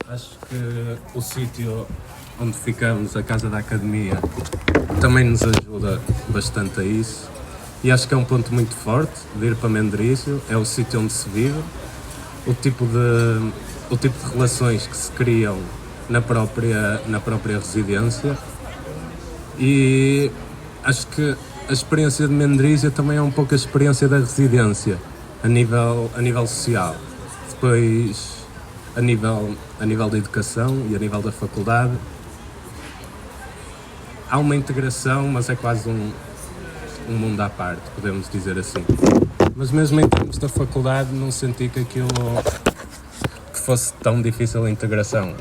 Acho que o sítio onde ficamos, a casa da academia, também nos ajuda bastante a isso. E acho que é um ponto muito forte de ir para Mendrisio, é o sítio onde se vive, o tipo de relações que se criam na própria residência. E acho que a experiência de Mendrisio também é um pouco a experiência da residência, a nível social. Depois, a nível da educação e a nível da faculdade, há uma integração, mas é quase um mundo à parte, podemos dizer assim. Mas mesmo em termos da faculdade, não senti que aquilo que fosse tão difícil a integração.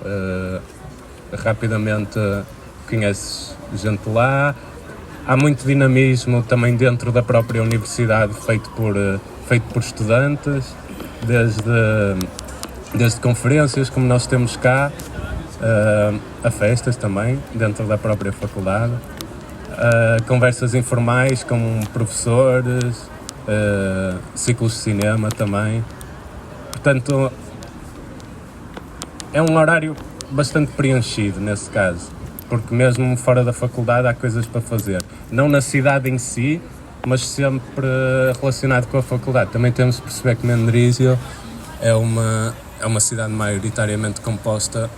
Rapidamente conheces gente lá, há muito dinamismo também dentro da própria universidade feito por estudantes, desde conferências como nós temos cá, a festas também dentro da própria faculdade, conversas informais com professores, ciclos de cinema também. Portanto, é um horário bastante preenchido nesse caso, porque mesmo fora da faculdade há coisas para fazer. Não na cidade em si, mas sempre relacionado com a faculdade. Também temos de perceber que Mendrisio é uma cidade maioritariamente composta,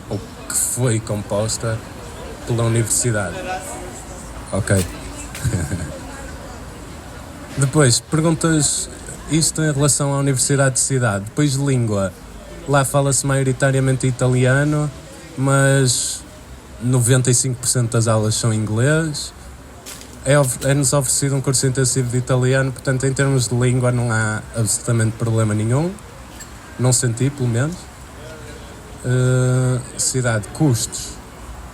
ou que foi composta, pela universidade. Ok. Depois, perguntas isto em relação à universidade de cidade. Depois de língua, lá fala-se maioritariamente italiano, mas 95% das aulas são em inglês. É-nos oferecido um curso intensivo de italiano, portanto em termos de língua não há absolutamente problema nenhum. Não senti, pelo menos. Cidade, custos.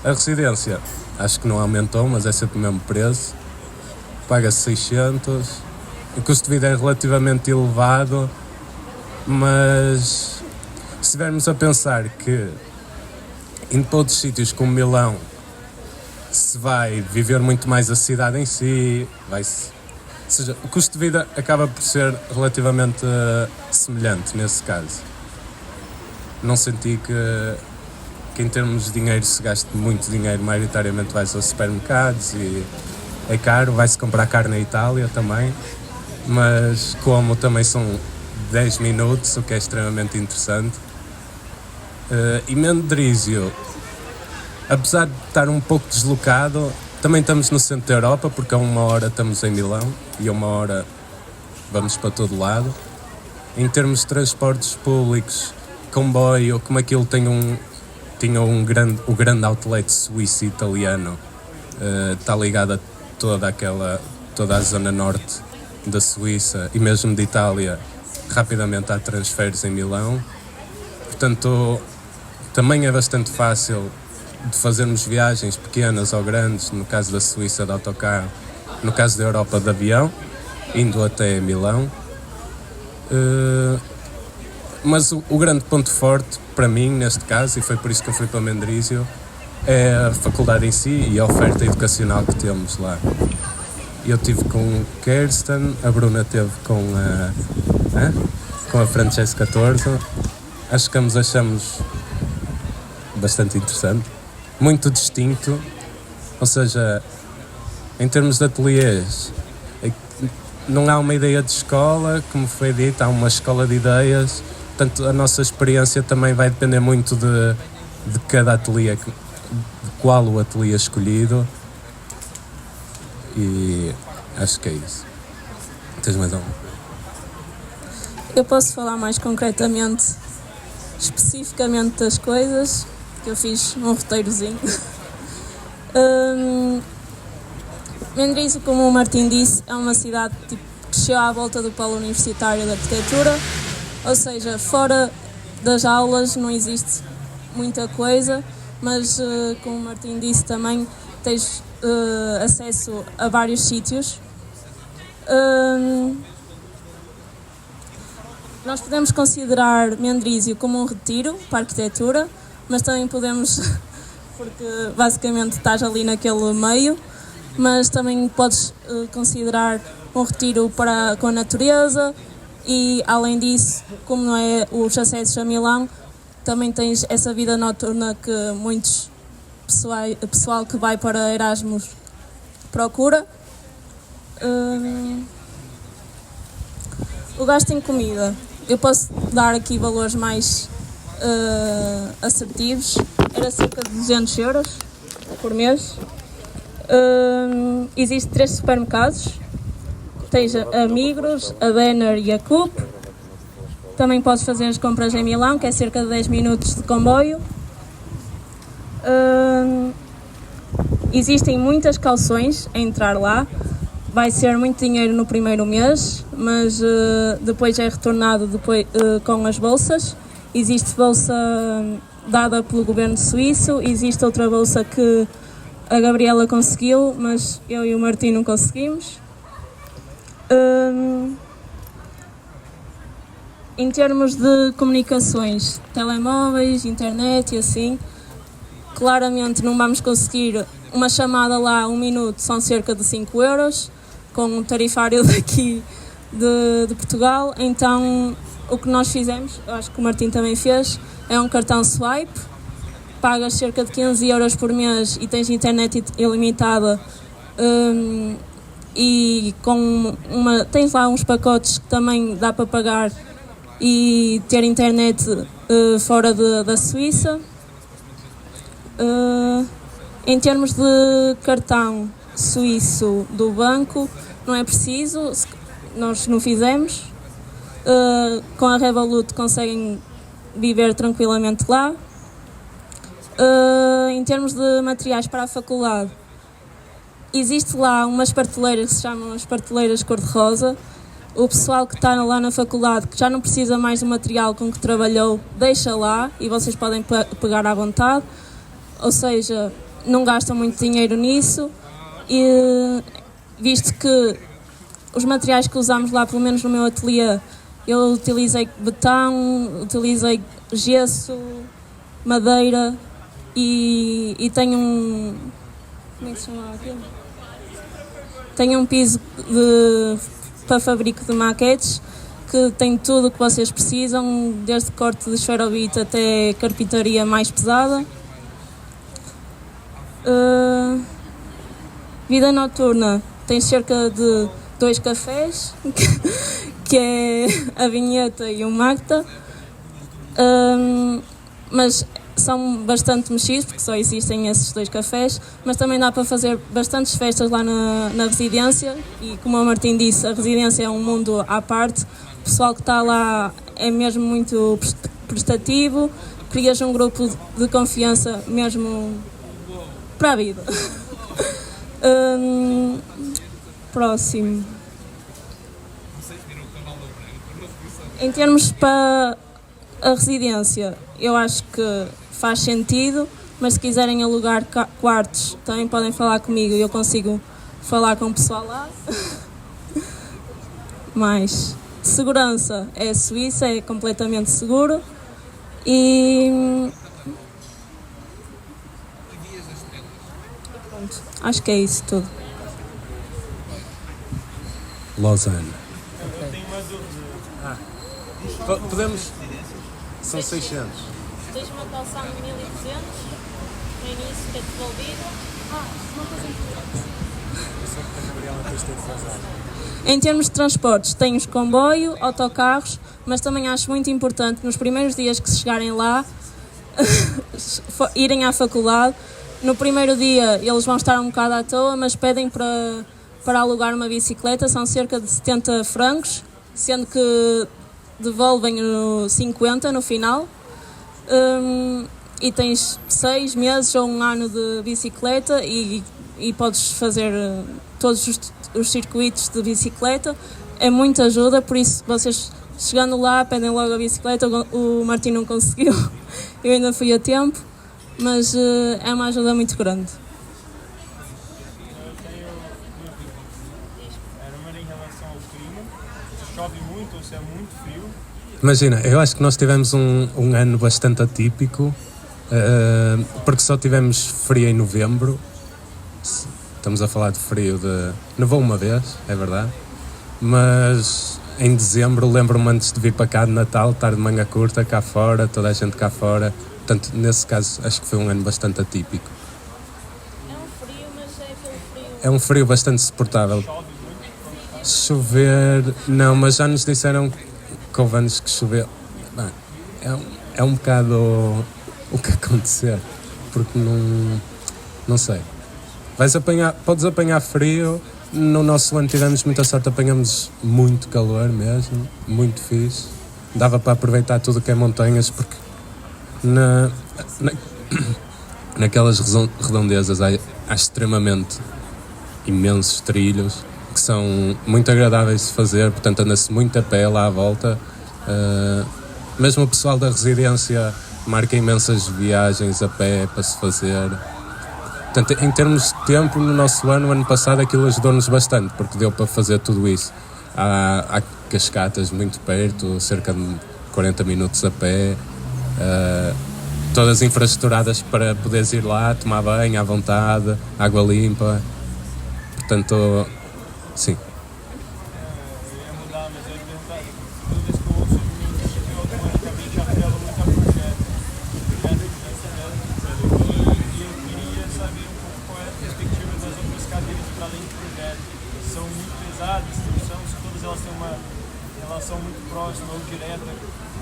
A residência, acho que não aumentou, mas é sempre o mesmo preço. Paga-se 600. O custo de vida é relativamente elevado, mas se estivermos a pensar que indo para outros sítios como Milão se vai viver muito mais a cidade em si, ou seja, o custo de vida acaba por ser relativamente semelhante nesse caso. Não senti que em termos de dinheiro se gaste muito dinheiro, maioritariamente vai-se aos supermercados e é caro, vai-se comprar carne na Itália também, mas como também são 10 minutos, o que é extremamente interessante. E Mendrisio, apesar de estar um pouco deslocado, também estamos no centro da Europa, porque a 1 hora estamos em Milão e a 1 hora vamos para todo lado. Em termos de transportes públicos, comboio, como aquilo tinha o grande outlet suíço e italiano, está ligado a toda a zona norte da Suíça e mesmo de Itália, rapidamente há transferes em Milão. Portanto, também é bastante fácil de fazermos viagens pequenas ou grandes, no caso da Suíça de autocarro, no caso da Europa de avião, indo até Milão. Mas o grande ponto forte para mim, neste caso, e foi por isso que eu fui para Mendrisio, é a faculdade em si e a oferta educacional que temos lá. Eu estive com Kirsten, a Bruna esteve com a Francesca Torzo. Acho que nos achamos bastante interessante, muito distinto, ou seja, em termos de ateliês, não há uma ideia de escola, como foi dito, há uma escola de ideias, portanto a nossa experiência também vai depender muito de cada ateliê, de qual o ateliê escolhido, e acho que é isso. Tens mais algum? Eu posso falar mais concretamente, especificamente das coisas, que eu fiz um roteirozinho. Mendrisio, como o Martim disse, é uma cidade que cresceu à volta do Polo Universitário de Arquitetura, ou seja, fora das aulas não existe muita coisa, mas como o Martim disse também, tens acesso a vários sítios. Nós podemos considerar Mendrisio como um retiro para a arquitetura, mas também podemos, porque basicamente estás ali naquele meio, mas também podes considerar um retiro com a natureza e, além disso, como não é os acessos a Milão, também tens essa vida noturna que muitos pessoal que vai para Erasmus procura. O gasto em comida, eu posso dar aqui valores mais assertivos, era cerca de 200 euros por mês. Existem 3 supermercados, tens a Migros, a Denner e a Coop. Também podes fazer as compras em Milão, que é cerca de 10 minutos de comboio. Existem muitas calções a entrar lá. Vai ser muito dinheiro no primeiro mês, mas depois é retornado com as bolsas. Existe bolsa dada pelo governo suíço, existe outra bolsa que a Gabriela conseguiu, mas eu e o Martim não conseguimos. Em termos de comunicações, telemóveis, internet e assim, claramente não vamos conseguir uma chamada lá, 1 minuto, são cerca de 5 euros, com um tarifário daqui de Portugal. Então, o que nós fizemos, eu acho que o Martim também fez, é um cartão swipe, pagas cerca de 15 euros por mês e tens internet ilimitada, e tens lá uns pacotes que também dá para pagar e ter internet fora da Suíça. Em termos de cartão suíço do banco, não é preciso, nós não fizemos. Com a Revolut conseguem viver tranquilamente lá. Em termos de materiais para a faculdade, existe lá umas prateleiras que se chamam as prateleiras cor-de-rosa. O pessoal que está lá na faculdade, que já não precisa mais do material com que trabalhou, deixa lá e vocês podem pegar à vontade. Ou seja, não gastam muito dinheiro nisso. E visto que os materiais que usamos lá, pelo menos no meu ateliê, eu utilizei betão, utilizei gesso, madeira e tenho um... Como é que se chama aquilo? Tenho um piso para fabrico de maquetes que tem tudo o que vocês precisam, desde corte de esferovite até carpintaria mais pesada. Vida noturna, tem cerca de 2 cafés, que é a Vinheta e o Magda, mas são bastante mexidos porque só existem esses 2 cafés, mas também dá para fazer bastantes festas lá na residência e, como o Martim disse, a residência é um mundo à parte. O pessoal que está lá é mesmo muito prestativo, crias um grupo de confiança mesmo para a vida. Próximo. Em termos para a residência, eu acho que faz sentido, mas se quiserem alugar quartos, também podem falar comigo e eu consigo falar com o pessoal lá. Mais segurança, é Suíça, é completamente seguro. E pronto, acho que é isso tudo. Lausanne. Podemos... São 600. Tens uma calção de 1200, no início que é devolvida. Em termos de transportes, tens comboio, autocarros, mas também acho muito importante, nos primeiros dias que se chegarem lá, irem à faculdade. No primeiro dia eles vão estar um bocado à toa, mas pedem para alugar uma bicicleta, são cerca de 70 francos, sendo que devolvem 50 no final. E tens 6 meses ou 1 ano de bicicleta e podes fazer todos os circuitos de bicicleta. É muita ajuda, por isso vocês chegando lá pedem logo a bicicleta. O Martim não conseguiu, eu ainda fui a tempo, mas é uma ajuda muito grande. Em relação ao clima, se chove muito ou se é muito frio? Imagina, eu acho que nós tivemos um ano bastante atípico, porque só tivemos frio em novembro. Estamos a falar de frio nevou uma vez, é verdade, mas em dezembro, lembro-me antes de vir para cá de Natal, estar de manga curta cá fora, toda a gente cá fora. Portanto, nesse caso, acho que foi um ano bastante atípico. É um frio, mas é aquele frio. É um frio bastante suportável. Chover, não, mas já nos disseram que houve anos que choveu. Bem, é um bocado o que acontecer, porque não sei. Podes apanhar frio. No nosso ano tivemos muita sorte, apanhamos muito calor mesmo, muito fixe. Dava para aproveitar tudo que é montanhas, porque naquelas redondezas há extremamente imensos trilhos que são muito agradáveis de fazer, portanto anda-se muito a pé lá à volta. Mesmo o pessoal da residência marca imensas viagens a pé para se fazer. Portanto, em termos de tempo, no nosso ano passado, aquilo ajudou-nos bastante, porque deu para fazer tudo isso. Há cascatas muito perto, cerca de 40 minutos a pé, todas infraestruturadas para poderes ir lá, tomar banho à vontade, água limpa. Portanto, sim. São muito pesadas, todas elas têm uma relação muito próxima ou direta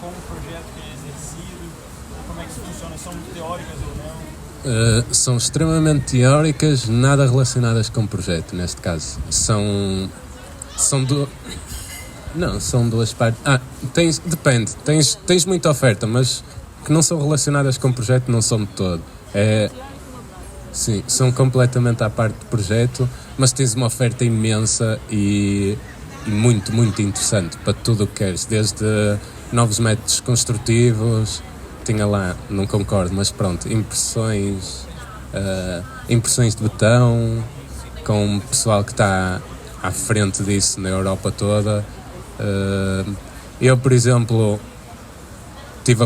com o projeto que é exercido? Como é que isso funciona? São muito teóricas ou não? São extremamente teóricas, nada relacionadas com o projeto, neste caso. São duas partes. Depende, tens muita oferta, mas que não são relacionadas com o projeto não são de todo. Sim, são completamente à parte do projeto, mas tens uma oferta imensa e muito, muito interessante para tudo o que queres, desde novos métodos construtivos, tinha lá, não concordo, mas pronto, impressões de betão, com o pessoal que está à frente disso na Europa toda. Eu, por exemplo, tive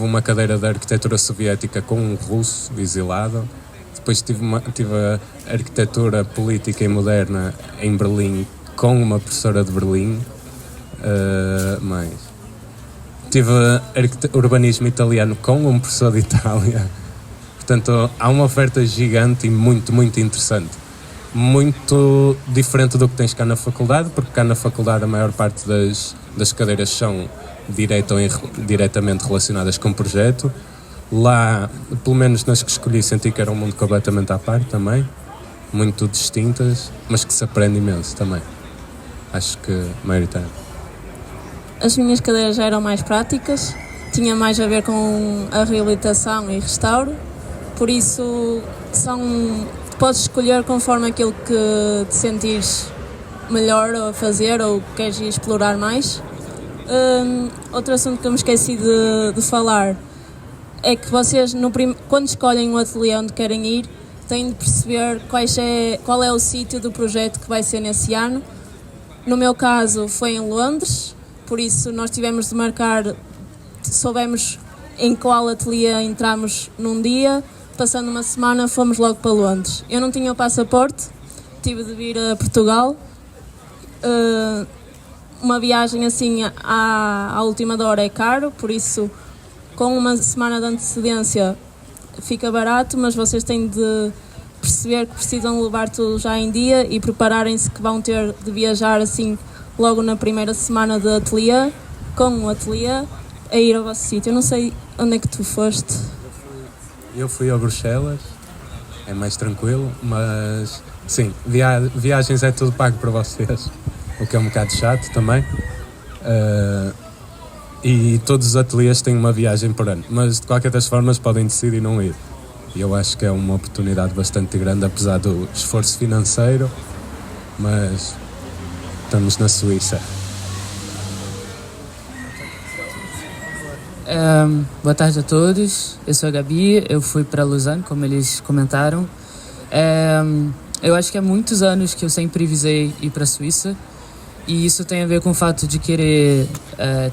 uma cadeira de arquitetura soviética com um russo exilado. Depois tive a arquitetura política e moderna em Berlim com uma professora de Berlim. Tive urbanismo italiano com um professor de Itália. Portanto, há uma oferta gigante e muito, muito interessante. Muito diferente do que tens cá na faculdade, porque cá na faculdade a maior parte das cadeiras são diretamente relacionadas com o projeto. Lá, pelo menos nas que escolhi, senti que era um mundo completamente à parte também, muito distintas, mas que se aprende imenso também. Acho que maioritariamente. As minhas cadeiras já eram mais práticas, tinha mais a ver com a reabilitação e restauro, por isso podes escolher conforme aquilo que te sentires melhor a fazer ou queres explorar mais. Outro assunto que eu me esqueci de falar é que vocês, quando escolhem o ateliê onde querem ir, têm de perceber qual é o sítio do projeto que vai ser nesse ano. No meu caso foi em Londres, por isso nós tivemos de marcar, soubemos em qual ateliê entramos num dia, passando uma semana fomos logo para Londres. Eu não tinha o passaporte, tive de vir a Portugal. Uma viagem assim à última hora é caro, por isso com uma semana de antecedência fica barato, mas vocês têm de perceber que precisam levar tudo já em dia e prepararem-se que vão ter de viajar assim logo na primeira semana de ateliê, com o ateliê, a ir ao vosso sítio. Eu não sei onde é que tu foste. Eu fui a Bruxelas, é mais tranquilo, mas sim, viagens é tudo pago para vocês, o que é um bocado chato também. E todos os ateliês têm uma viagem por ano, mas de qualquer das formas podem decidir não ir. E eu acho que é uma oportunidade bastante grande, apesar do esforço financeiro, mas estamos na Suíça. Boa tarde a todos, eu sou a Gabi, eu fui para Lausanne, como eles comentaram. Eu acho que há muitos anos que eu sempre visei ir para a Suíça, e isso tem a ver com o fato de querer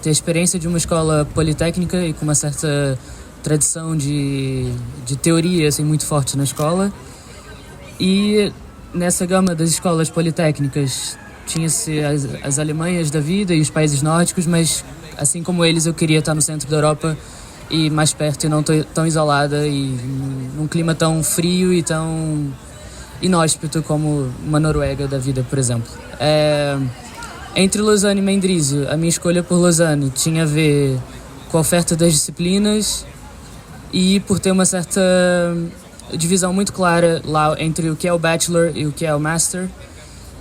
ter a experiência de uma escola politécnica e com uma certa tradição de teoria assim, muito forte na escola. E nessa gama das escolas politécnicas tinha-se as Alemanhas da vida e os países nórdicos, mas assim como eles eu queria estar no centro da Europa e mais perto e não tão isolada e num clima tão frio e tão inóspito como uma Noruega da vida, por exemplo. Entre Lausanne e Mendrisio, a minha escolha por Lausanne tinha a ver com a oferta das disciplinas e por ter uma certa divisão muito clara lá entre o que é o Bachelor e o que é o Master.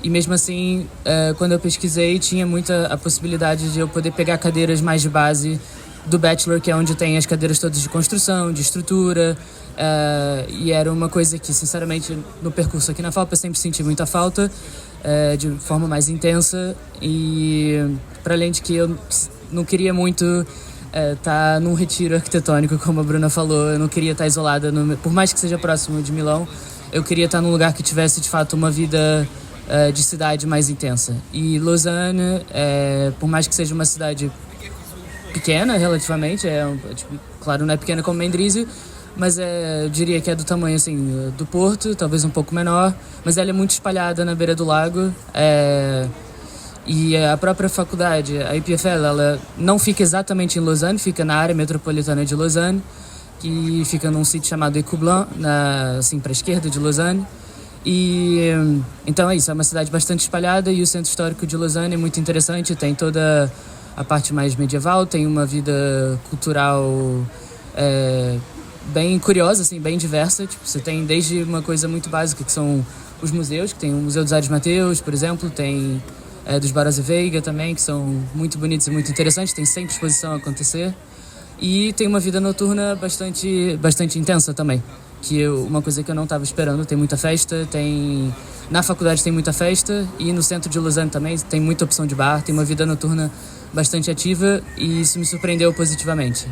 E mesmo assim, quando eu pesquisei, tinha muita a possibilidade de eu poder pegar cadeiras mais de base do Bachelor, que é onde tem as cadeiras todas de construção, de estrutura, e era uma coisa que, sinceramente, no percurso aqui na FAUP eu sempre senti muita falta, de forma mais intensa, e para além de que eu não queria muito estar num retiro arquitetônico, como a Bruna falou, eu não queria estar isolada, por mais que seja próximo de Milão, eu queria estar num lugar que tivesse, de fato, uma vida de cidade mais intensa. E Lausanne, por mais que seja uma cidade pequena relativamente, claro, não é pequena como Mendrisio, mas eu diria que é do tamanho assim do Porto, talvez um pouco menor, mas ela é muito espalhada na beira do lago, e a própria faculdade, a IPFL, ela não fica exatamente em Lausanne, fica na área metropolitana de Lausanne, que fica num sítio chamado Écoublanc, assim para a esquerda de Lausanne. E então é isso, é uma cidade bastante espalhada e o centro histórico de Lausanne é muito interessante, tem toda a parte mais medieval, tem uma vida cultural bem curiosa, assim, bem diversa. Tipo, você tem desde uma coisa muito básica, que são os museus, que tem o Museu dos Ares Mateus, por exemplo, tem dos Barós e Veiga também, que são muito bonitos e muito interessantes, tem sempre exposição a acontecer. E tem uma vida noturna bastante intensa também, que uma coisa que eu não estava esperando. Tem muita festa, na faculdade tem muita festa, e no centro de Lausanne também tem muita opção de bar, tem uma vida noturna bastante ativa, e isso me surpreendeu positivamente.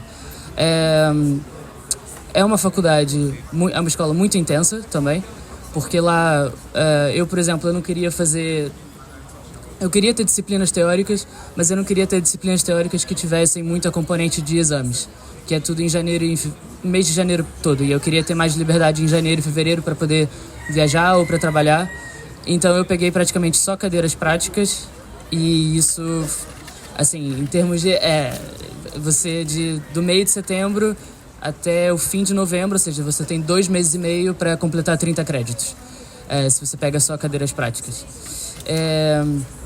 É uma faculdade, é uma escola muito intensa também, porque lá, eu, por exemplo, eu queria ter disciplinas teóricas, mas eu não queria ter disciplinas teóricas que tivessem muita componente de exames, que é tudo em janeiro, mês de janeiro todo, e eu queria ter mais liberdade em janeiro e fevereiro para poder viajar ou para trabalhar. Então eu peguei praticamente só cadeiras práticas, e isso, assim, em termos de você do meio de setembro até o fim de novembro, ou seja, você tem 2 meses e meio para completar 30 créditos, se você pega só cadeiras práticas.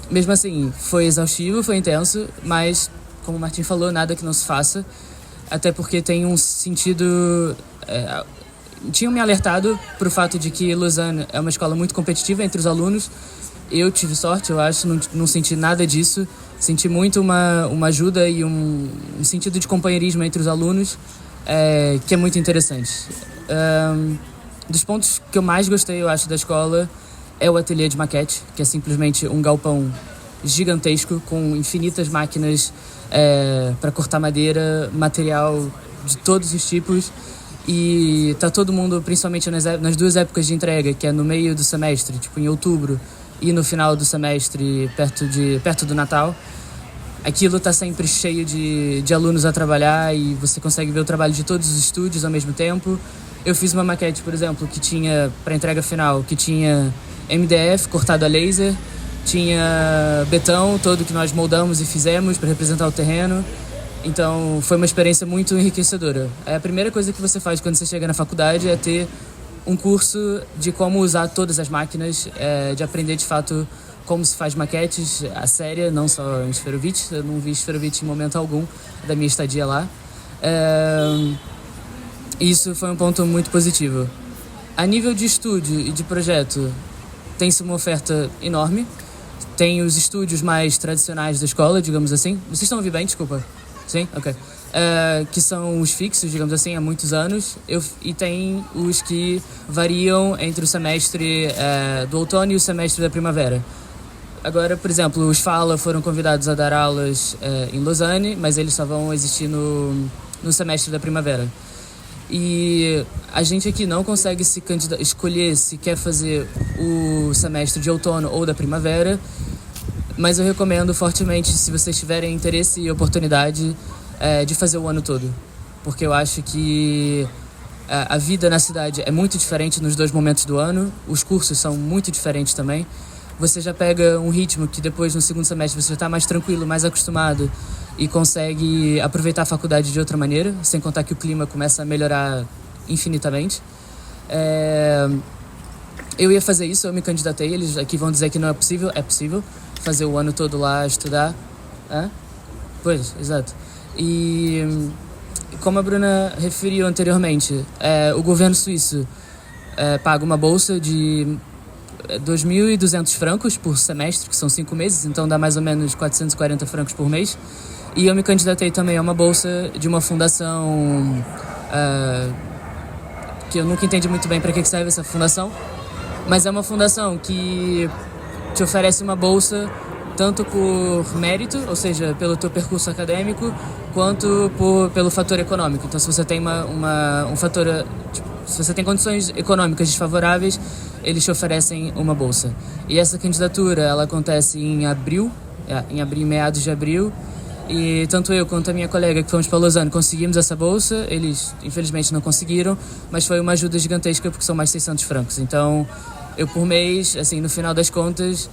Mesmo assim, foi exaustivo, foi intenso, mas, como o Martin falou, nada que não se faça, até porque tem um sentido... tinham me alertado para o fato de que Lausanne é uma escola muito competitiva entre os alunos. Eu tive sorte, eu acho, não senti nada disso. Senti muito uma ajuda e um sentido de companheirismo entre os alunos, que é muito interessante. Dos pontos que eu mais gostei, eu acho, da escola é o ateliê de maquete, que é simplesmente um galpão gigantesco com infinitas máquinas para cortar madeira, material de todos os tipos. E tá todo mundo, principalmente nas 2 épocas de entrega, que é no meio do semestre, tipo em outubro, e no final do semestre, perto do Natal. Aquilo tá sempre cheio de alunos a trabalhar, e você consegue ver o trabalho de todos os estúdios ao mesmo tempo. Eu fiz uma maquete, por exemplo, que tinha, para entrega final, que tinha MDF cortado a laser, tinha betão todo que nós moldamos e fizemos para representar o terreno. Então foi uma experiência muito enriquecedora. A primeira coisa que você faz quando você chega na faculdade é ter um curso de como usar todas as máquinas, de aprender de fato como se faz maquetes a séria, não só em esferovite. Eu não vi esferovite em momento algum da minha estadia lá. Isso foi um ponto muito positivo. A nível de estúdio e de projeto, tem-se uma oferta enorme. Tem os estúdios mais tradicionais da escola, digamos assim. Vocês estão ouvindo bem? Desculpa. Sim? Ok. Que são os fixos, digamos assim, há muitos anos. E tem os que variam entre o semestre do outono e o semestre da primavera. Agora, por exemplo, os Fala foram convidados a dar aulas em Lausanne, mas eles só vão existir no semestre da primavera. E a gente aqui não consegue escolher se quer fazer o semestre de outono ou da primavera, mas eu recomendo fortemente, se vocês tiverem interesse e oportunidade, de fazer o ano todo, porque eu acho que a vida na cidade é muito diferente nos 2 momentos do ano, os cursos são muito diferentes também, você já pega um ritmo que depois no segundo semestre você já está mais tranquilo, mais acostumado e consegue aproveitar a faculdade de outra maneira, sem contar que o clima começa a melhorar infinitamente. Eu ia fazer isso, eu me candidatei, eles aqui vão dizer que não é possível, é possível fazer o ano todo lá, estudar. Pois, exato. E como a Bruna referiu anteriormente, o governo suíço paga uma bolsa de 2.200 francos por semestre, que são 5 meses, então dá mais ou menos 440 francos por mês. E eu me candidatei também a uma bolsa de uma fundação que eu nunca entendi muito bem para que serve essa fundação, mas é uma fundação que te oferece uma bolsa tanto por mérito, ou seja, pelo teu percurso acadêmico, quanto pelo fator econômico. Então, se você tem um fator, se você tem condições econômicas desfavoráveis, eles te oferecem uma bolsa. E essa candidatura, ela acontece em meados de abril, e tanto eu quanto a minha colega que fomos para Lausanne conseguimos essa bolsa. Eles infelizmente não conseguiram, mas foi uma ajuda gigantesca porque são mais 600 francos. Então eu por mês, assim, no final das contas,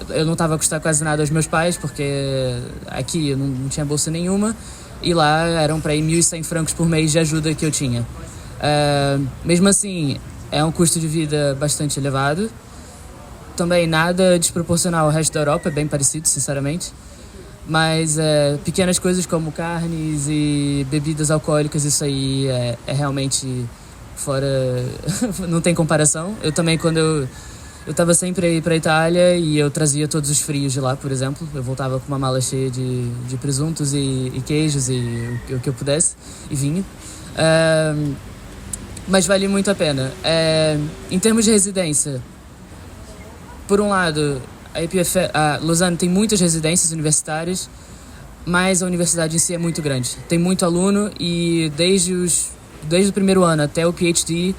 eu não estava a custar quase nada aos meus pais, porque aqui eu não tinha bolsa nenhuma, e lá eram para ir 1.100 francos por mês de ajuda que eu tinha. Mesmo assim, é um custo de vida bastante elevado. Também nada desproporcional ao resto da Europa, é bem parecido, sinceramente. Mas pequenas coisas como carnes e bebidas alcoólicas, isso aí é realmente fora... não tem comparação. Eu também, quando eu estava sempre aí para a Itália e eu trazia todos os frios de lá, por exemplo. Eu voltava com uma mala cheia de presuntos e queijos e o que eu pudesse, e vinho. Mas vale muito a pena. Em termos de residência, por um lado, a Lausanne tem muitas residências universitárias, mas a universidade em si é muito grande. Tem muito aluno e desde o primeiro ano até o PhD,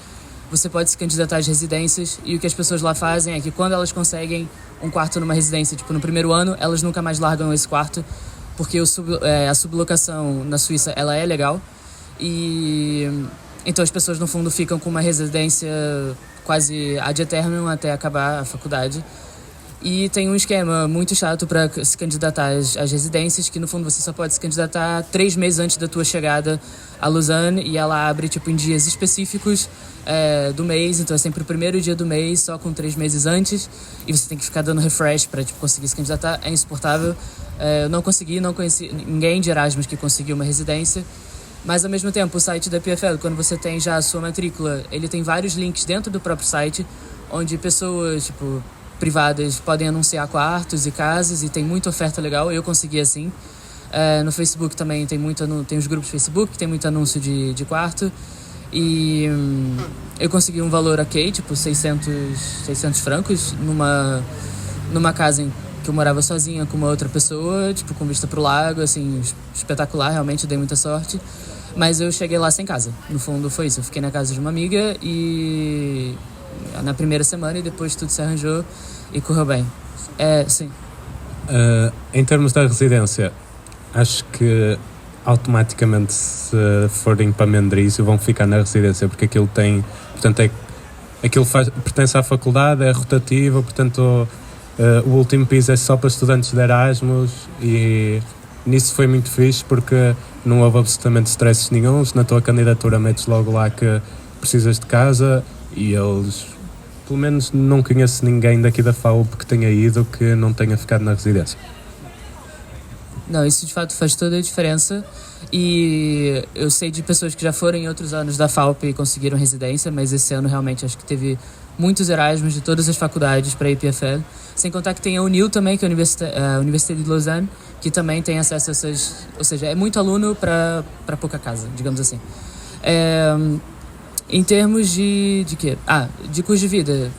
você pode se candidatar às residências, e o que as pessoas lá fazem é que quando elas conseguem um quarto numa residência, tipo no primeiro ano, elas nunca mais largam esse quarto, porque a sublocação na Suíça ela é legal, e então as pessoas no fundo ficam com uma residência quase ad eternum até acabar a faculdade. E tem um esquema muito chato para se candidatar às residências, que no fundo você só pode se candidatar 3 meses antes da tua chegada a Lausanne, e ela abre tipo em dias específicos do mês, então é sempre o primeiro dia do mês, só com 3 meses antes, e você tem que ficar dando refresh para tipo, conseguir se candidatar. É insuportável. Eu não conheci ninguém de Erasmus que conseguiu uma residência, mas ao mesmo tempo o site da PFL, quando você tem já a sua matrícula, ele tem vários links dentro do próprio site, onde pessoas tipo privadas podem anunciar quartos e casas, e tem muita oferta legal. Eu consegui assim. No Facebook também tem os grupos do Facebook, tem muito anúncio de quarto, e eu consegui um valor ok, tipo 600 francos numa casa em que eu morava sozinha com uma outra pessoa, tipo com vista pro lago, assim, espetacular, realmente dei muita sorte. Mas eu cheguei lá sem casa, no fundo foi isso. Eu fiquei na casa de uma amiga e na primeira semana, e depois tudo se arranjou e correu bem. Sim. Em termos da residência, acho que automaticamente, se forem para Mendrisio, vão ficar na residência, porque aquilo tem, portanto, pertence à faculdade, é rotativo, portanto o último piso é só para estudantes de Erasmus, e nisso foi muito fixe, porque não houve absolutamente stresses nenhuns. Na tua candidatura metes logo lá que precisas de casa, e eles, pelo menos não conheço ninguém daqui da FAUP que tenha ido que não tenha ficado na residência. Não, isso de fato faz toda a diferença, e eu sei de pessoas que já foram em outros anos da FAUP e conseguiram residência, mas esse ano realmente acho que teve muitos Erasmus de todas as faculdades para a IPFL, sem contar que tem a UNIL também, que é a Universidade de Lausanne, que também tem acesso a essas, ou seja, é muito aluno para pouca casa, digamos assim. Em termos de quê? De custo de vida,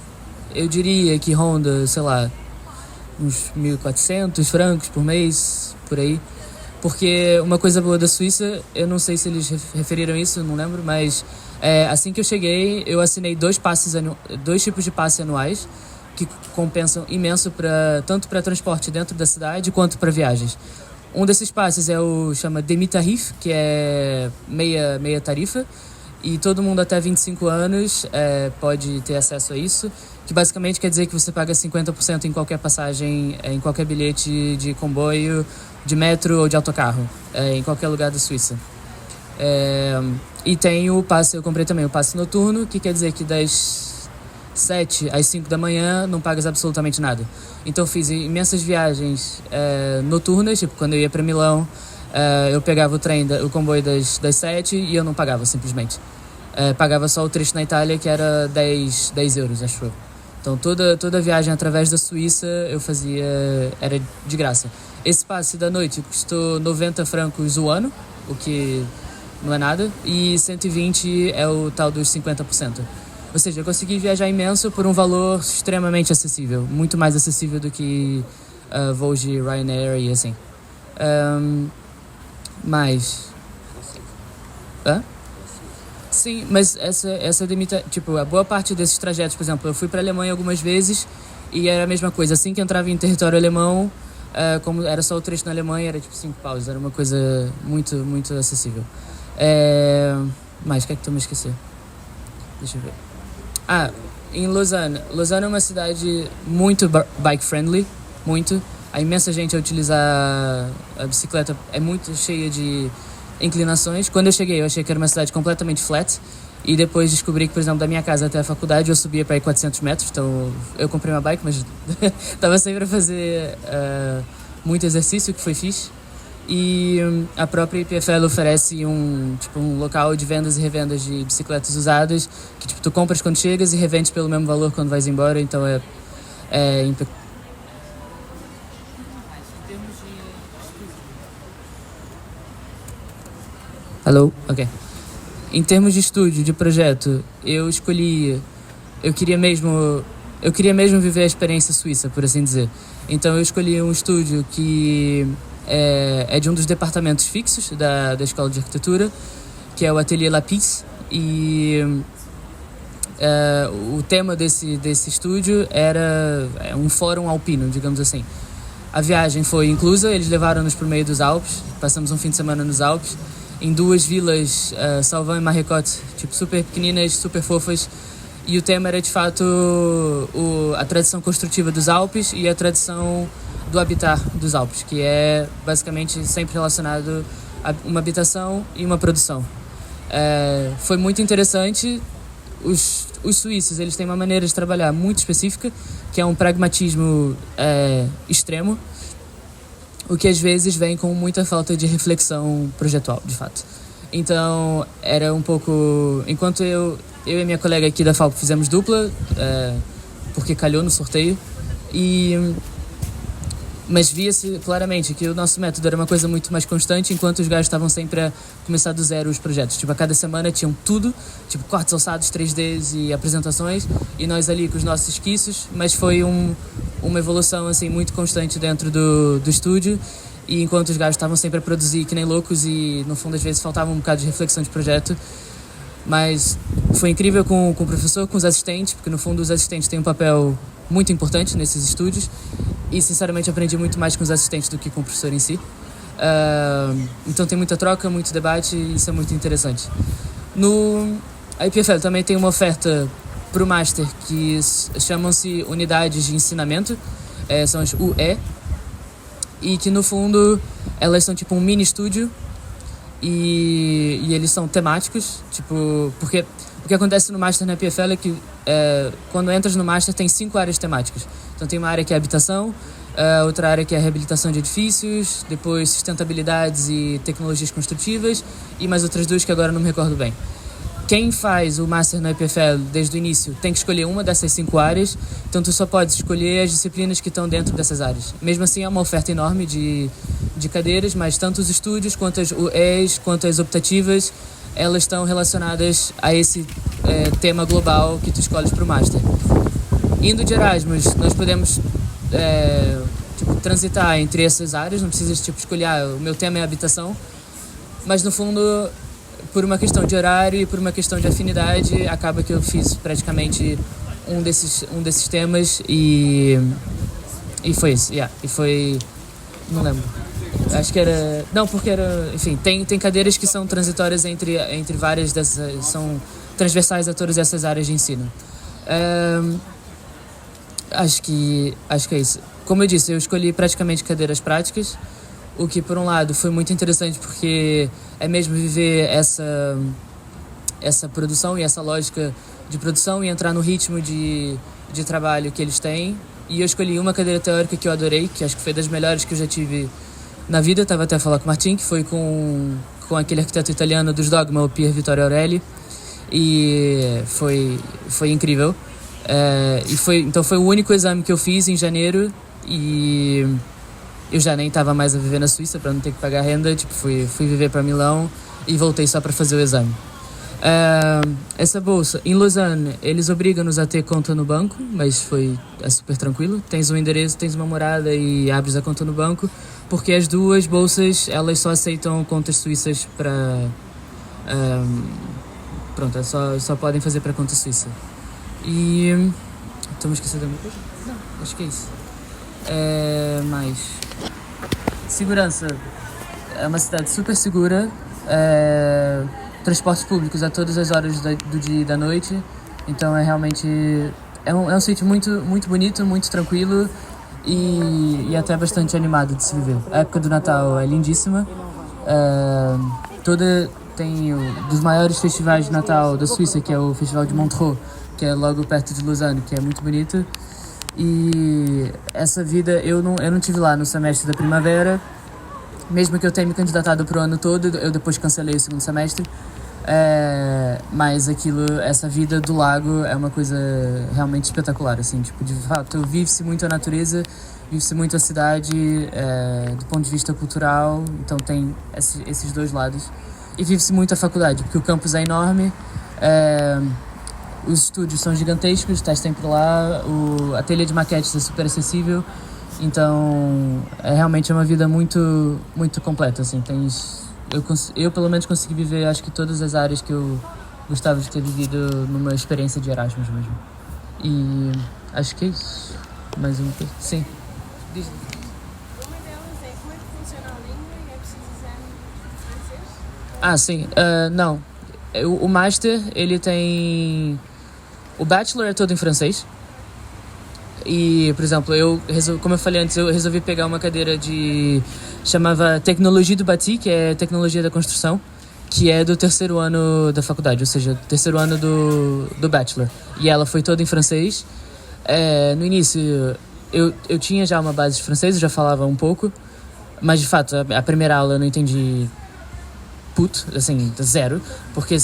eu diria que ronda, sei lá, uns 1.400 francos por mês, por aí. Porque uma coisa boa da Suíça, eu não sei se eles referiram isso, não lembro, mas assim que eu cheguei, eu assinei 2 tipos de passe anuais, que compensam imenso tanto para transporte dentro da cidade quanto para viagens. Um desses passes chama Demi-Tarif, que é meia tarifa, e todo mundo até 25 anos pode ter acesso a isso, que basicamente quer dizer que você paga 50% em qualquer passagem, em qualquer bilhete de comboio, de metro ou de autocarro, em qualquer lugar da Suíça. E tem o passe, eu comprei também o passe noturno, que quer dizer que das 7 às 5 da manhã não pagas absolutamente nada. Então eu fiz imensas viagens noturnas, tipo quando eu ia para Milão, eu pegava o comboio das 7 e eu não pagava simplesmente. Pagava só o trecho na Itália, que era 10 euros, acho eu. Então toda viagem através da Suíça eu fazia, era de graça. Esse passe da noite custou 90 francos o ano, o que não é nada, e 120 é o tal dos 50%. Ou seja, eu consegui viajar imenso por um valor extremamente acessível, muito mais acessível do que voos de Ryanair e assim. Mas... Hã? Sim, mas essa limita... Tipo, a boa parte desses trajetos, por exemplo, eu fui para a Alemanha algumas vezes e era a mesma coisa. Assim que entrava em território alemão, como era só o trecho na Alemanha, era tipo 5 paus. Era uma coisa muito, muito acessível. Mas, o que é que estou-me a esquecer? Deixa eu ver. Em Lausanne. Lausanne é uma cidade muito bike-friendly, muito. Há imensa gente a utilizar a bicicleta, é muito cheia de inclinações. Quando eu cheguei, eu achei que era uma cidade completamente flat, e depois descobri que, por exemplo, da minha casa até a faculdade eu subia para ir 400 metros, então eu comprei uma bike, mas estava sempre a fazer muito exercício, que foi fixe. E a própria IPFL oferece um local de vendas e revendas de bicicletas usadas, que tipo, tu compras quando chegas e revendes pelo mesmo valor quando vais embora, então é impecável. Alô? Ok. Em termos de estúdio, de projeto, eu queria mesmo viver a experiência suíça, por assim dizer. Então eu escolhi um estúdio que é de um dos departamentos fixos da Escola de Arquitetura, que é o Atelier Lapis, e o tema desse estúdio era um fórum alpino, digamos assim. A viagem foi inclusa, eles levaram-nos por meio dos Alpes, passamos um fim de semana nos Alpes, em 2 vilas, Salvan e Maricotte, tipo super pequeninas, super fofas, e o tema era de fato a tradição construtiva dos Alpes e a tradição do habitat dos Alpes, que é basicamente sempre relacionado a uma habitação e uma produção. Foi muito interessante. Os suíços, eles têm uma maneira de trabalhar muito específica, que é um pragmatismo extremo, o que às vezes vem com muita falta de reflexão projetual, de fato. Então, era um pouco... Enquanto eu e minha colega aqui da FAUP fizemos dupla, porque calhou no sorteio, mas via-se claramente que o nosso método era uma coisa muito mais constante, enquanto os gajos estavam sempre a começar do zero os projetos. Tipo, a cada semana tinham tudo, tipo quartos alçados, 3Ds e apresentações, e nós ali com os nossos esquiços, mas foi uma evolução assim muito constante dentro do estúdio, e enquanto os gajos estavam sempre a produzir que nem loucos, e no fundo às vezes faltava um bocado de reflexão de projeto. Mas foi incrível com o professor, com os assistentes, porque no fundo os assistentes têm um papel muito importante nesses estúdios, e sinceramente aprendi muito mais com os assistentes do que com o professor em si. Então tem muita troca, muito debate, e isso é muito interessante. A IPFL também tem uma oferta para o Master que chamam-se Unidades de Ensinamento, são as UE, e que no fundo elas são tipo um mini estúdio, e eles são temáticos, tipo, porque o que acontece no Master na IPFL é que quando entras no Master tem 5 áreas temáticas. Então tem uma área que é habitação, outra área que é reabilitação de edifícios, depois sustentabilidades e tecnologias construtivas, e mais outras 2 que agora não me recordo bem. Quem faz o Master na IPFL desde o início tem que escolher uma dessas 5 áreas, então tu só podes escolher as disciplinas que estão dentro dessas áreas. Mesmo assim é uma oferta enorme de cadeiras, mas tanto os estúdios quanto as UEs, quanto as optativas, elas estão relacionadas a esse tema global que tu escolhes para o Master. Indo de Erasmus, nós podemos transitar entre essas áreas, não precisas escolher, o meu tema é habitação, mas no fundo, por uma questão de horário e por uma questão de afinidade, acaba que eu fiz praticamente um desses temas, e foi isso, e foi, não lembro. Acho que era... Não, porque era... Enfim, tem cadeiras que são transitórias entre várias dessas... São transversais a todas essas áreas de ensino. Acho que é isso. Como eu disse, eu escolhi praticamente cadeiras práticas, o que, por um lado, foi muito interessante porque é mesmo viver essa produção e essa lógica de produção e entrar no ritmo de trabalho que eles têm. E eu escolhi uma cadeira teórica que eu adorei, que acho que foi das melhores que eu já tive na vida. Estava até a falar com o Martin, que foi com aquele arquiteto italiano dos Dogma, o Pier Vittorio Aureli, e foi incrível. Então foi o único exame que eu fiz em janeiro, e eu já nem estava mais a viver na Suíça para não ter que pagar renda. Tipo, fui viver para Milão e voltei só para fazer o exame. Essa bolsa, em Lausanne, eles obrigam-nos a ter conta no banco, mas é super tranquilo. Tens um endereço, tens uma morada e abres a conta no banco, porque as duas bolsas, elas só aceitam contas suíças para... pronto, só podem fazer para conta suíça. E... Estamos esquecendo de alguma coisa? Não, acho que é isso. Mais... Segurança. É uma cidade super segura. Transportes públicos a todas as horas do dia e da noite. Então é realmente... É um sítio muito, muito bonito, muito tranquilo e até bastante animado de se viver. A época do Natal é lindíssima. Tem dos maiores festivais de Natal da Suíça, que é o Festival de Montreux, que é logo perto de Lausanne, que é muito bonito. E essa vida eu não tive lá no semestre da primavera, mesmo que eu tenha me candidatado para o ano todo. Eu depois cancelei o segundo semestre. Mas essa vida do lago é uma coisa realmente espetacular, assim, tipo, de fato, vive-se muito a natureza, vive-se muito a cidade, do ponto de vista cultural. Então tem esses dois lados. E vive-se muito a faculdade, porque o campus é enorme, os estúdios são gigantescos, estás sempre lá, a telha de maquetes é super acessível. Então é realmente uma vida muito, muito completa, assim. Eu pelo menos consegui viver, acho que todas as áreas que eu gostava de ter vivido numa experiência de Erasmus mesmo. E acho que é isso. Mais uma coisa? Sim. Diz. Uma delas é como é que funciona a língua e é preciso exame francês? Ah, sim. Não. O Master, ele tem... O Bachelor é todo em francês. E, por exemplo, como eu falei antes, eu resolvi pegar uma cadeira chamava Tecnologia do Bâti, que é Tecnologia da Construção, que é do terceiro ano da faculdade, ou seja, do terceiro ano do Bachelor. E ela foi toda em francês. No início, eu tinha já uma base de francês, eu já falava um pouco, mas, de fato, a primeira aula eu não entendi assim, zero, porque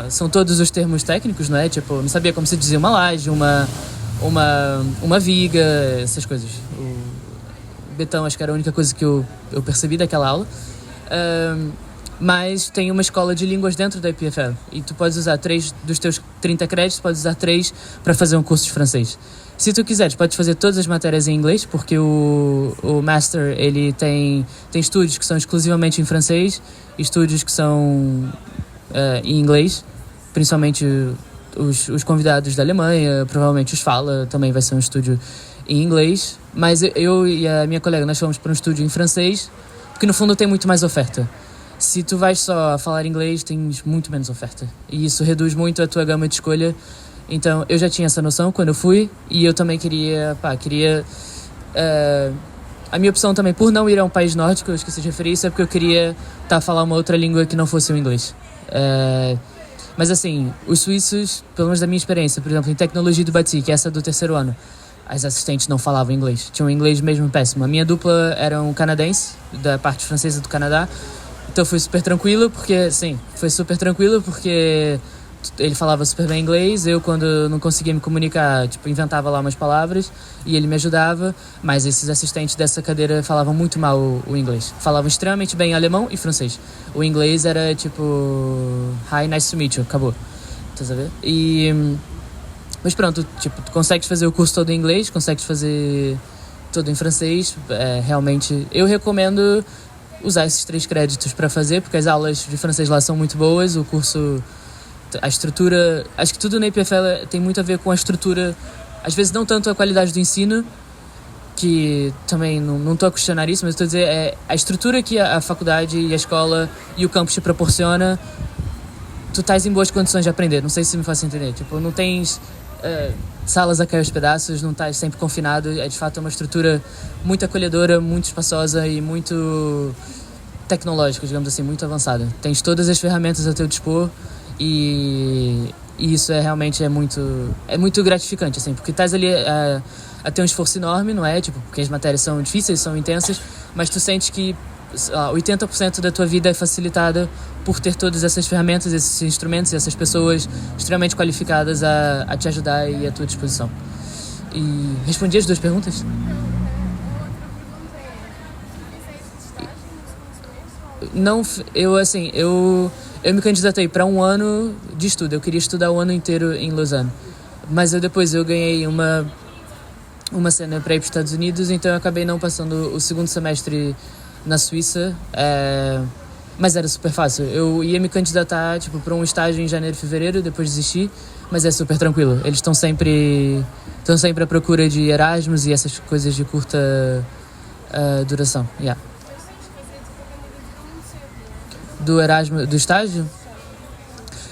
são todos os termos técnicos, não é? Tipo, eu não sabia como se dizia uma laje, uma viga, essas coisas. O betão, acho que era a única coisa que eu percebi daquela aula. Mas tem uma escola de línguas dentro da EPFL e tu podes usar 3 dos teus 30 créditos, podes usar 3 para fazer um curso de francês. Se tu quiseres, podes fazer todas as matérias em inglês, porque o Master, ele tem estúdios que são exclusivamente em francês, estúdios que são em inglês, principalmente os convidados da Alemanha, provavelmente os Fala, também vai ser um estúdio em inglês. Mas eu e a minha colega, nós fomos para um estúdio em francês, porque no fundo tem muito mais oferta. Se tu vais só a falar inglês, tens muito menos oferta. E isso reduz muito a tua gama de escolha. Então, eu já tinha essa noção quando eu fui, e eu também queria a minha opção também, por não ir a um país nórdico, eu esqueci de referir isso, é porque eu queria estar a falar uma outra língua que não fosse o inglês. Mas assim, os suíços, pelo menos da minha experiência, por exemplo, em Tecnologia do Bâti, que é essa do terceiro ano, as assistentes não falavam inglês, tinham um inglês mesmo péssimo. A minha dupla era um canadense, da parte francesa do Canadá, então foi super tranquilo, porque ele falava super bem inglês. Eu, quando não conseguia me comunicar, inventava lá umas palavras e ele me ajudava. Mas esses assistentes dessa cadeira falavam muito mal o inglês. Falavam extremamente bem alemão e francês. O inglês era hi, nice to meet you, acabou. Tá sabendo? Mas pronto, tu consegues fazer o curso todo em inglês, consegues fazer todo em francês. Realmente, eu recomendo usar esses 3 créditos para fazer, porque as aulas de francês lá são muito boas. O curso... A estrutura, acho que tudo na EPFL tem muito a ver com a estrutura, às vezes não tanto a qualidade do ensino, que também não estou a questionar isso, mas estou a dizer, a estrutura que a faculdade e a escola e o campus te proporciona, tu estás em boas condições de aprender, não sei se me faz entender, tipo, não tens salas a cair aos pedaços, não estás sempre confinado, é de fato uma estrutura muito acolhedora, muito espaçosa e muito tecnológica, digamos assim, muito avançada. Tens todas as ferramentas a teu dispor e isso realmente é muito gratificante, assim, porque estás ali a ter um esforço enorme, não é? Tipo, porque as matérias são difíceis, são intensas, mas tu sentes que 80% da tua vida é facilitada por ter todas essas ferramentas, esses instrumentos, essas pessoas extremamente qualificadas a te ajudar e à tua disposição. E respondi as 2 perguntas? Não, eu me candidatei para 1 ano de estudo, eu queria estudar o ano inteiro em Lausanne, mas depois eu ganhei uma cena para ir para os Estados Unidos, então eu acabei não passando o 2º semestre na Suíça, mas era super fácil. Eu ia me candidatar tipo, para um estágio em janeiro, fevereiro, depois desisti, mas é super tranquilo. Eles estão sempre à procura de Erasmus e essas coisas de curta duração. Yeah. Do Erasmus, do estágio?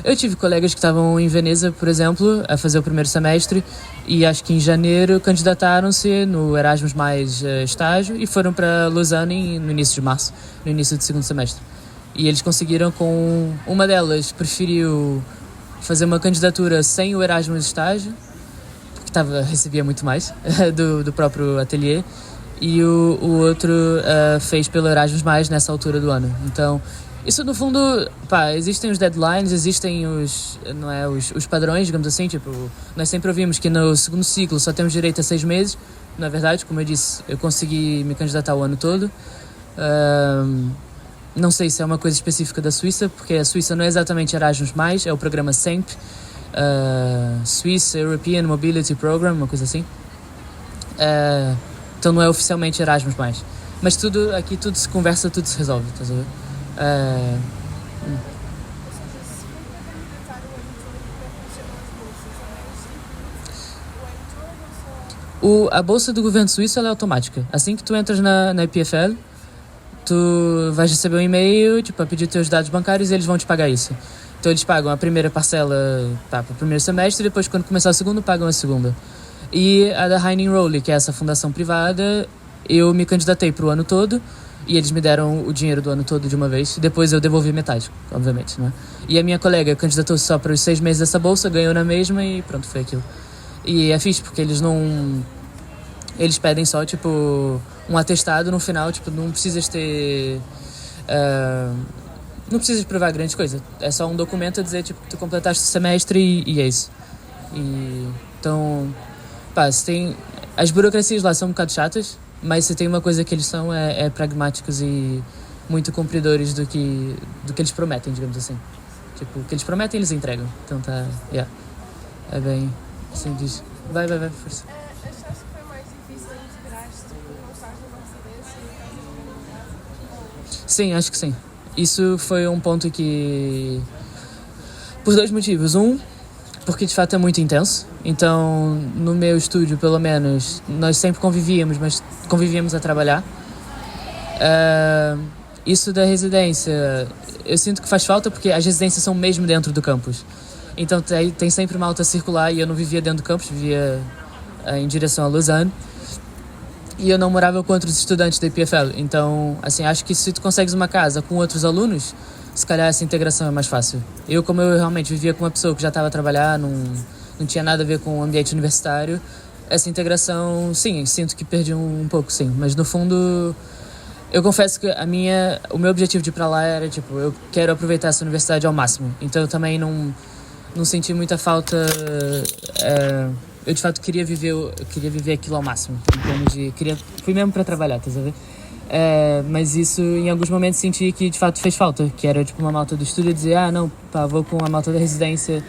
Eu tive colegas que estavam em Veneza, por exemplo, a fazer o 1º semestre e acho que em janeiro candidataram-se no Erasmus mais estágio e foram para Lausanne no início de março, no início do 2º semestre. E eles conseguiram uma delas preferiu fazer uma candidatura sem o Erasmus estágio, porque recebia muito mais do próprio ateliê, e o outro fez pelo Erasmus mais nessa altura do ano. Então, isso no fundo, existem os deadlines, existem os padrões, digamos assim, tipo, nós sempre ouvimos que no 2º ciclo só temos direito a 6 meses, na verdade, como eu disse, eu consegui me candidatar o ano todo. Não sei se é uma coisa específica da Suíça, porque a Suíça não é exatamente Erasmus+, é o programa SEMP, Swiss European Mobility Program, uma coisa assim. Então não é oficialmente Erasmus+. Mas aqui tudo se conversa, tudo se resolve, tá vendo? A bolsa do governo suíço ela é automática. Assim que tu entras na EPFL, tu vais receber um e-mail tipo, a pedir teus dados bancários e eles vão te pagar isso. Então eles pagam a primeira parcela para o 1º semestre e depois quando começar o 2º pagam a segunda. E a da Heining Rowley, que é essa fundação privada, eu me candidatei para o ano todo e eles me deram o dinheiro do ano todo de uma vez. Depois eu devolvi metade, obviamente, né? E a minha colega candidatou-se só para os 6 meses dessa bolsa, ganhou na mesma e pronto, foi aquilo. E é fixe porque eles pedem só, tipo, um atestado no final, tipo, não precisas ter... não precisas provar grande coisa. É só um documento a dizer, tipo, que tu completaste o semestre e é isso. Então, as burocracias lá são um bocado chatas, mas se tem uma coisa que eles são é pragmáticos e muito cumpridores do que eles prometem, digamos assim. Tipo, o que eles prometem, eles entregam. Então é bem, assim diz. Vai, força. Achaste que foi mais difícil integrar-te não estás numa residência e Sim, acho que sim. Isso foi um ponto que... Por 2 motivos. Porque de fato é muito intenso. Então, no meu estúdio, pelo menos, nós sempre convivíamos, mas convivíamos a trabalhar. Isso da residência, eu sinto que faz falta porque as residências são mesmo dentro do campus. Então tem sempre malta circular e eu não vivia dentro do campus, vivia em direção a Lausanne. E eu não morava com outros estudantes da EPFL. Então, assim, acho que se tu consegues uma casa com outros alunos, se calhar essa integração é mais fácil. Como eu realmente vivia com uma pessoa que já estava a trabalhar, não tinha nada a ver com o ambiente universitário, essa integração, sim, sinto que perdi um pouco, sim. Mas no fundo, eu confesso que o meu objetivo de ir para lá era, tipo, eu quero aproveitar essa universidade ao máximo. Então eu também não senti muita falta. Eu de fato queria viver aquilo ao máximo. Em termos de, fui mesmo para trabalhar, tá sabendo? Mas isso em alguns momentos senti que de fato fez falta, que era tipo uma malta do estúdio dizer, vou com a malta da residência,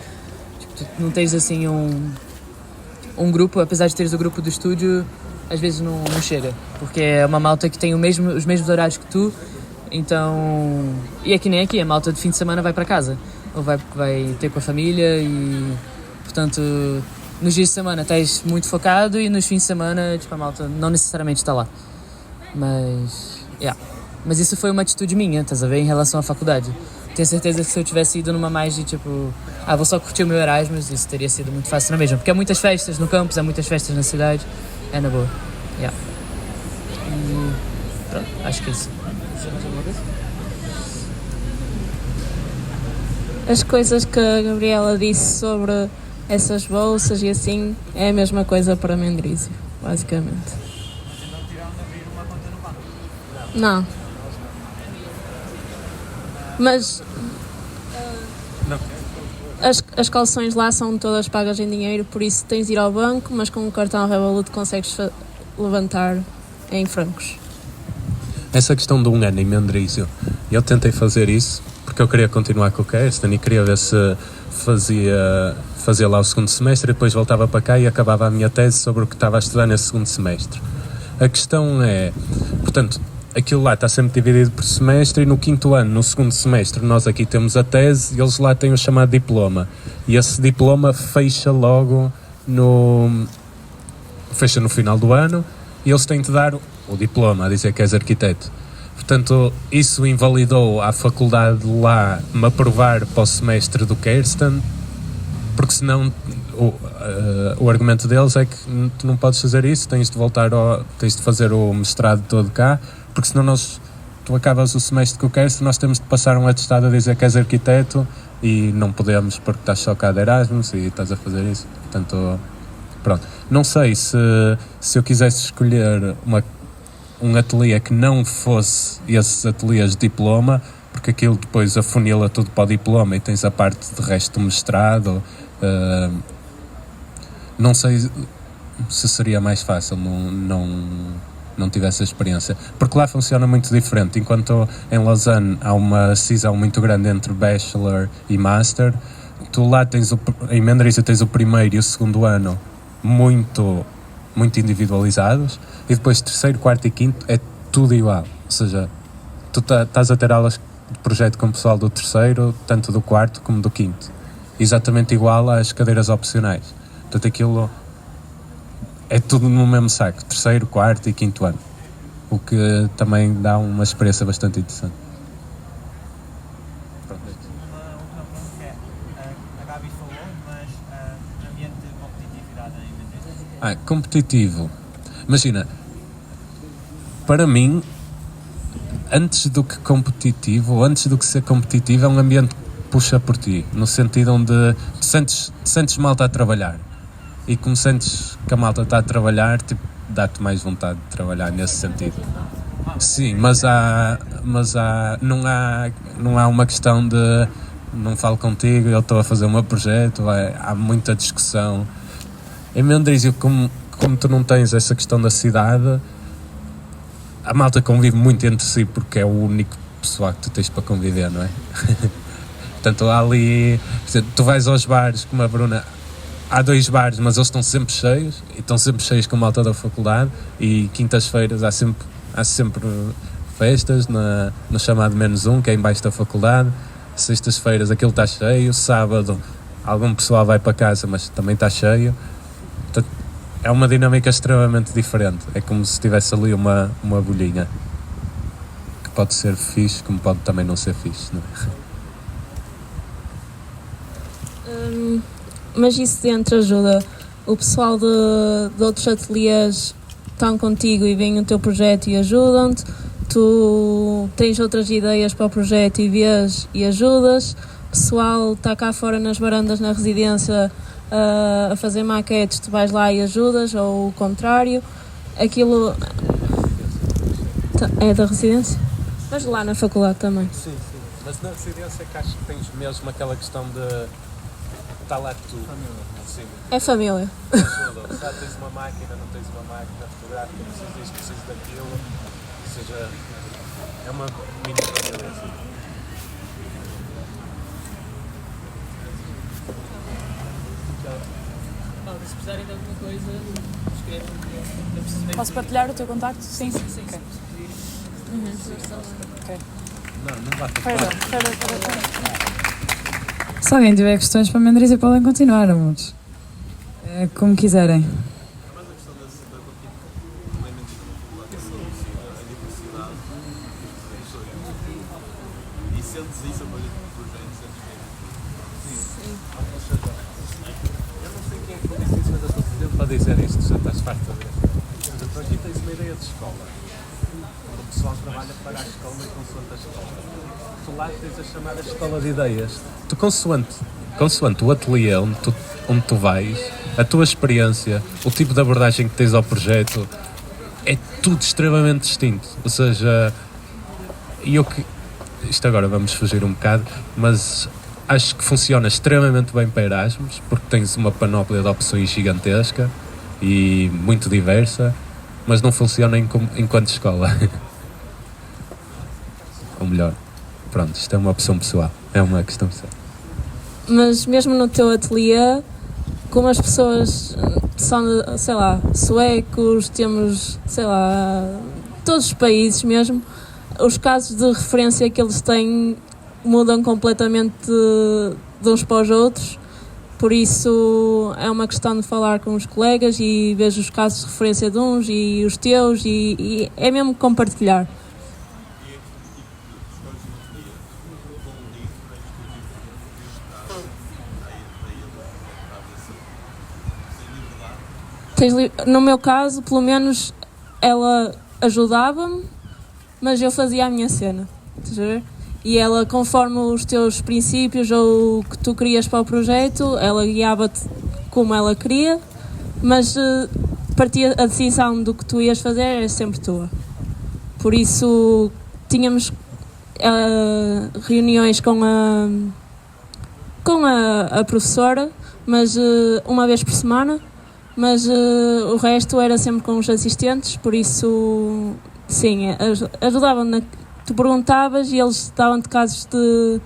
tipo, tu não tens assim um grupo, apesar de teres o grupo do estúdio, às vezes não chega, porque é uma malta que tem os mesmos horários que tu, então, e é que nem aqui, a malta de fim de semana vai para casa, ou vai ter com a família e, portanto, nos dias de semana estás muito focado e nos fins de semana, tipo, a malta não necessariamente está lá. Mas isso foi uma atitude minha, estás a ver, em relação à faculdade. Tenho certeza que se eu tivesse ido numa mais de tipo, vou só curtir o meu Erasmus, isso teria sido muito fácil na mesma. Porque há muitas festas no campus, há muitas festas na cidade, é na boa. E pronto, acho que é isso. Você mais alguma coisa? As coisas que a Gabriela disse sobre essas bolsas e assim é a mesma coisa para Mendrisio, basicamente. Não tiraram de abrir uma conta no banco. Não. Mas as calções lá são todas pagas em dinheiro, por isso tens de ir ao banco, mas com um cartão Revolut consegues levantar em francos. Essa questão de 1 ano em Mendrisio, eu tentei fazer isso porque eu queria continuar com o Kirsten e queria ver se fazia lá o segundo semestre e depois voltava para cá e acabava a minha tese sobre o que estava a estudar nesse segundo semestre. A questão é, portanto, aquilo lá está sempre dividido por semestre e no 5º ano, no segundo semestre, nós aqui temos a tese e eles lá têm o chamado diploma. E esse diploma fecha logo fecha no final do ano e eles têm de dar o diploma, a dizer que és arquiteto. Portanto, isso invalidou à faculdade lá me aprovar para o semestre do Kirsten, porque senão o argumento deles é que tu não podes fazer isso, tens de fazer o mestrado todo cá, porque senão tu acabas o semestre com o Kirsten, nós temos de passar um atestado a dizer que és arquiteto e não podemos porque estás só cá de Erasmus e estás a fazer isso. Portanto, pronto. Não sei se eu quisesse escolher um ateliê que não fosse esses ateliês de diploma, porque aquilo depois afunila tudo para o diploma e tens a parte de resto do mestrado. Não sei se seria mais fácil, não tivesse a experiência, porque lá funciona muito diferente. Enquanto em Lausanne há uma cisão muito grande entre Bachelor e Master, tu lá em Mendrisio tens o primeiro e o segundo ano muito individualizados e depois terceiro, quarto e quinto é tudo igual, ou seja, tu estás a ter aulas de projeto com o pessoal do terceiro, tanto do quarto como do quinto, exatamente igual às cadeiras opcionais. Portanto, aquilo é tudo no mesmo saco, terceiro, quarto e quinto ano, o que também dá uma experiência bastante interessante. Uma última pergunta que é, a Gabi falou, mas ambiente de competitividade em Mendrisio? Competitivo. Imagina, para mim, antes do que ser competitivo, é um ambiente que puxa por ti, no sentido onde sentes malta a trabalhar. E como sentes que a malta está a trabalhar, tipo, dá-te mais vontade de trabalhar nesse sentido. Sim, mas não há uma questão de não falo contigo, eu estou a fazer o meu projeto, há muita discussão. Em Mendrisio, como tu não tens essa questão da cidade, a malta convive muito entre si porque é o único pessoal que tu tens para conviver, não é? Portanto, há ali, tu vais aos bares, como a Bruna, há 2 bares, mas eles estão sempre cheios, e estão sempre cheios com a malta da faculdade, e quintas-feiras há sempre festas no chamado -1, que é embaixo da faculdade. Sextas-feiras aquilo está cheio, sábado algum pessoal vai para casa, mas também está cheio. Portanto, é uma dinâmica extremamente diferente, é como se tivesse ali uma bolhinha, que pode ser fixe, como pode também não ser fixe, não é? Mas isso dentro ajuda. O pessoal de outros ateliês estão contigo e veem o teu projeto e ajudam-te. Tu tens outras ideias para o projeto e vês e ajudas. O pessoal está cá fora nas varandas na residência a fazer maquetes, tu vais lá e ajudas, ou o contrário. Aquilo é da residência? Mas lá na faculdade também. Sim. Mas na residência que acho que tens mesmo aquela questão de está lá tudo. Sim. É família. Já tens uma máquina, não tens uma máquina fotográfica, precisas daquilo. Ou seja, é uma mini família assim. Se precisarem de alguma coisa, escrevam. Posso partilhar o teu contacto? Sim. Okay. Ok. Não vai Espera. Se alguém tiver questões para Mendrisio, podem continuar, amores. Como quiserem. Para dizer isto, já estás farto de ver. Então aqui tens uma ideia de escola. Onde o pessoal trabalha para a escola e consoante a escola. Tu lá tens a chamada escola de ideias. Tu consoante o ateliê onde tu vais, a tua experiência, o tipo de abordagem que tens ao projeto, é tudo extremamente distinto. Ou seja, isto agora vamos fugir um bocado, mas acho que funciona extremamente bem para Erasmus, porque tens uma panóplia de opções gigantesca e muito diversa, mas não funciona enquanto escola. Ou melhor, pronto, isto é uma opção pessoal, é uma questão pessoal. Mas mesmo no teu ateliê, como as pessoas são, sei lá, suecos, temos, sei lá, todos os países mesmo, os casos de referência que eles têm mudam completamente de uns para os outros, por isso é uma questão de falar com os colegas e ver os casos de referência de uns e os teus e é mesmo compartilhar. No meu caso, pelo menos, ela ajudava-me, mas eu fazia a minha cena, estás a ver? E ela, conforme os teus princípios ou o que tu querias para o projeto, ela guiava-te como ela queria, mas a decisão do que tu ias fazer era sempre tua. Por isso, tínhamos reuniões com a professora, mas uma vez por semana, mas o resto era sempre com os assistentes, por isso, sim, ajudavam-me. Tu perguntavas e eles davam-te casos de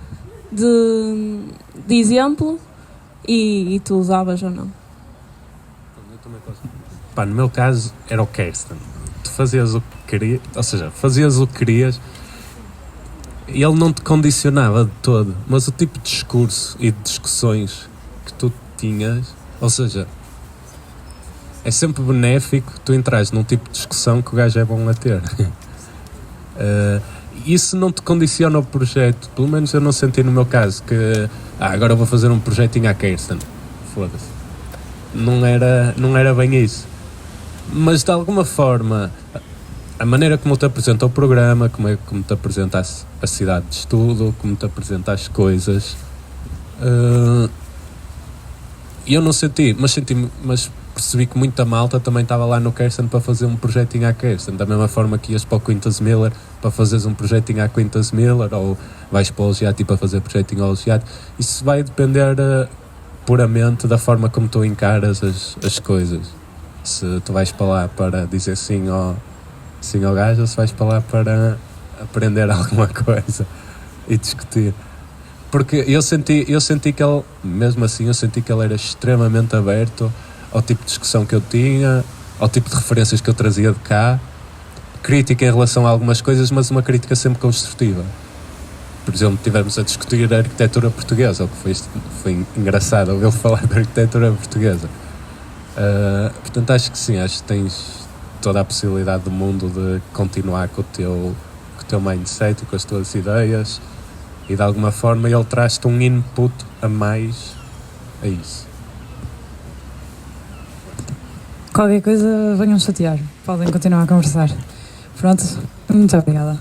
exemplo e tu usavas ou não. Pá, no meu caso era o Kirsten. Tu fazias o que querias, ou seja, fazias o que querias e ele não te condicionava de todo, mas o tipo de discurso e de discussões que tu tinhas, ou seja, é sempre benéfico tu entrares num tipo de discussão que o gajo é bom a ter. Isso não te condiciona o projeto, pelo menos eu não senti no meu caso que agora vou fazer um projetinho à Kirsten, foda-se, não era bem isso, mas de alguma forma a maneira como te apresenta o programa, como te apresenta a cidade de estudo, como te apresenta as coisas, eu não senti, mas percebi que muita malta também estava lá no Kirsten para fazer um projetinho à Kirsten, da mesma forma que ias para o Quintas Miller para fazeres um projetinho à Quintas Miller, ou vais para o Algiati para fazer projetinho ao Algiati. Isso vai depender puramente da forma como tu encaras as coisas. Se tu vais para lá para dizer sim ao gajo, ou se vais para lá para aprender alguma coisa e discutir. Porque eu senti que ele, mesmo assim, era extremamente aberto ao tipo de discussão que eu tinha, ao tipo de referências que eu trazia de cá, crítica em relação a algumas coisas, mas uma crítica sempre construtiva. Por exemplo, estivemos a discutir a arquitetura portuguesa, o que foi engraçado ouvir falar da arquitetura portuguesa. Portanto, acho que tens toda a possibilidade do mundo de continuar com o teu mindset e com as tuas ideias, e de alguma forma ele traz-te um input a mais a isso. Qualquer coisa, venham chatear. Podem continuar a conversar. Pronto, muito obrigada.